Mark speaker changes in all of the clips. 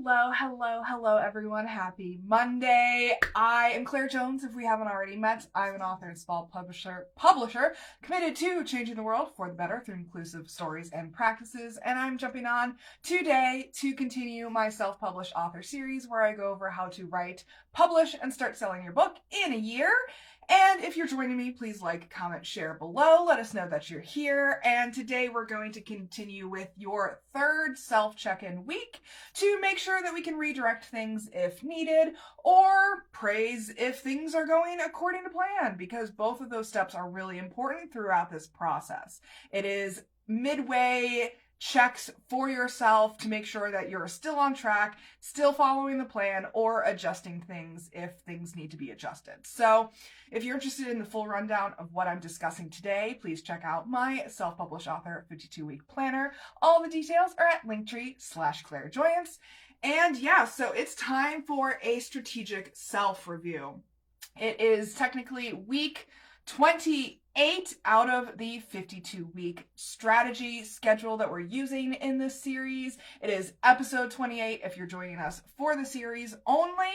Speaker 1: Hello, everyone. Happy Monday. I am Claire Jones. If we haven't already met, I'm an author and small publisher committed to changing the world for the better through inclusive stories and practices. And I'm jumping on today to continue my self-published author series where I go over how to write, publish, and start selling your book in a year. And if you're joining me, please like, comment, share below. Let us know that you're here. And today we're going to continue with your third self-check-in week to make sure that we can redirect things if needed or praise if things are going according to plan, because both of those steps are really important throughout this process. It is midway checks for yourself to make sure that you're still on track, still following the plan, or adjusting things if things need to be adjusted. So if you're interested in the full rundown of what I'm discussing today, please check out my self-published author 52-week planner. All the details are at linktr.ee/clairjoyance. And yeah, so it's time for a strategic self-review. It is technically week 28 out of the 52-week strategy schedule that we're using in this series. It is episode 28 if you're joining us for the series only.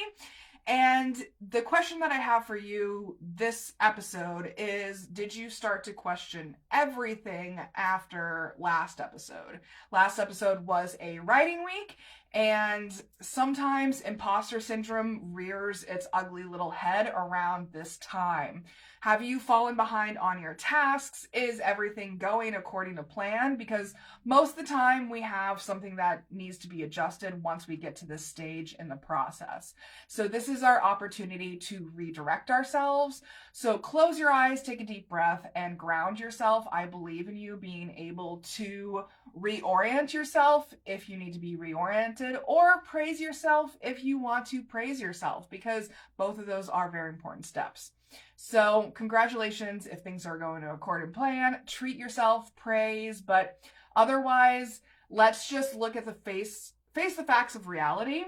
Speaker 1: And the question that I have for you this episode is, did you start to question everything after last episode? Last episode was a writing week, and sometimes imposter syndrome rears its ugly little head around this time. Have you fallen behind on your tasks? Is everything going according to plan? Because most of the time we have something that needs to be adjusted once we get to this stage in the process. So this is our opportunity to redirect ourselves. So close your eyes, take a deep breath, and ground yourself. I believe in you being able to reorient yourself if you need to be reoriented, or praise yourself if you want to praise yourself, because both of those are very important steps. So congratulations if things are going according to plan. Treat yourself, praise, but otherwise, let's just look at face the facts of reality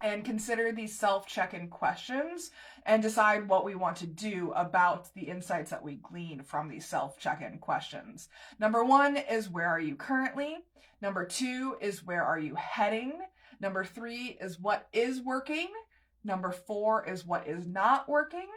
Speaker 1: and consider these self-check-in questions and decide what we want to do about the insights that we glean from these self-check-in questions. Number 1 is, where are you currently? Number 2 is, where are you heading? Number 3 is, what is working? Number 4 is, what is not working?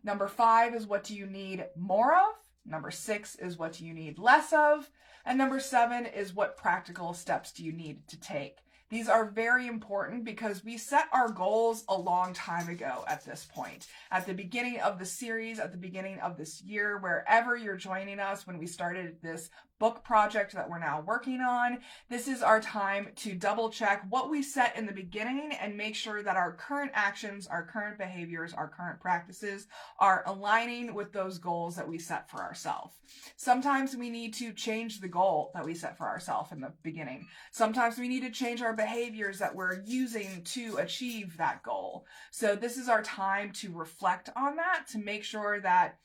Speaker 1: Number 5 is, what do you need more of? Number 6 is, what do you need less of? And number 7 is, what practical steps do you need to take? These are very important because we set our goals a long time ago at this point. At the beginning of the series, at the beginning of this year, wherever you're joining us when we started this book project that we're now working on, this is our time to double check what we set in the beginning and make sure that our current actions, our current behaviors, our current practices are aligning with those goals that we set for ourselves. Sometimes we need to change the goal that we set for ourselves in the beginning. Sometimes we need to change our behaviors that we're using to achieve that goal. So this is our time to reflect on that, to make sure that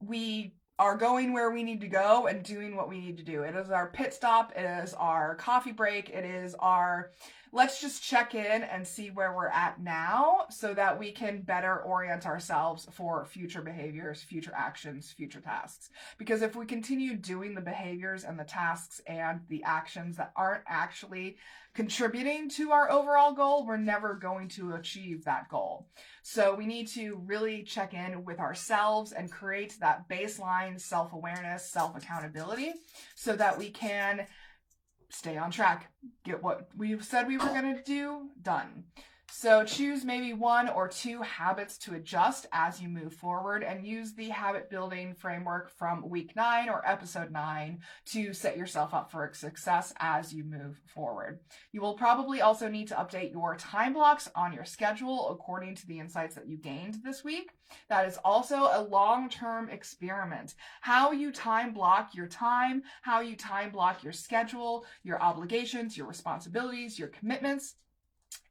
Speaker 1: we are going where we need to go and doing what we need to do. It is our pit stop. It is our coffee break. It is our, let's just check in and see where we're at now so that we can better orient ourselves for future behaviors, future actions, future tasks. Because if we continue doing the behaviors and the tasks and the actions that aren't actually contributing to our overall goal, we're never going to achieve that goal. So we need to really check in with ourselves and create that baseline self-awareness, self-accountability so that we can stay on track, get what we've said we were going to do done. So choose maybe 1 or 2 habits to adjust as you move forward, and use the habit building framework from week 9 or episode 9 to set yourself up for success as you move forward. You will probably also need to update your time blocks on your schedule according to the insights that you gained this week. That is also a long-term experiment. How you time block your time, how you time block your schedule, your obligations, your responsibilities, your commitments,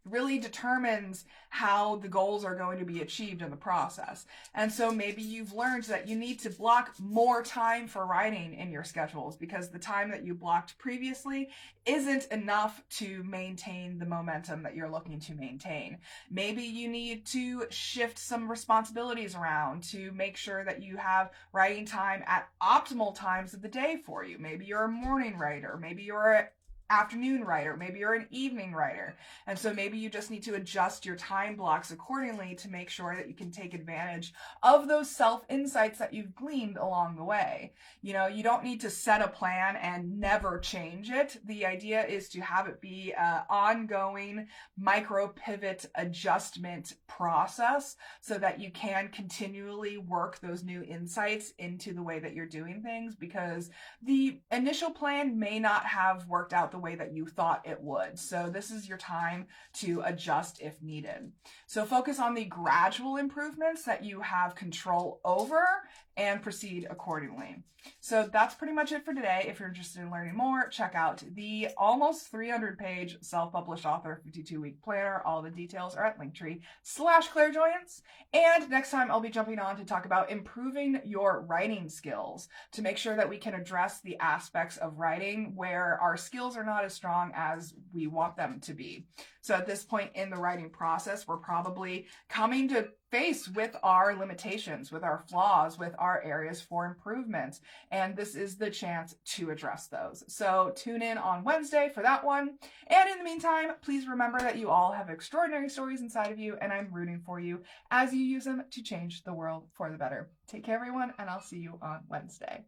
Speaker 1: really determines how the goals are going to be achieved in the process. And so maybe you've learned that you need to block more time for writing in your schedules because the time that you blocked previously isn't enough to maintain the momentum that you're looking to maintain. Maybe you need to shift some responsibilities around to make sure that you have writing time at optimal times of the day for you. Maybe you're a morning writer, maybe you're an afternoon writer, maybe you're an evening writer. And so maybe you just need to adjust your time blocks accordingly to make sure that you can take advantage of those self-insights that you've gleaned along the way. You know, you don't need to set a plan and never change it. The idea is to have it be an ongoing micro pivot adjustment process so that you can continually work those new insights into the way that you're doing things, because the initial plan may not have worked out the way that you thought it would. So this is your time to adjust if needed. So focus on the gradual improvements that you have control over and proceed accordingly. So that's pretty much it for today. If you're interested in learning more, check out the almost 300-page self-published author 52-week planner. All the details are at linktr.ee/clairjoyance. And next time I'll be jumping on to talk about improving your writing skills to make sure that we can address the aspects of writing where our skills are not as strong as we want them to be. So at this point in the writing process, we're probably coming to face with our limitations, with our flaws, with our areas for improvement. And this is the chance to address those. So tune in on Wednesday for that one. And in the meantime, please remember that you all have extraordinary stories inside of you, and I'm rooting for you as you use them to change the world for the better. Take care, everyone, and I'll see you on Wednesday.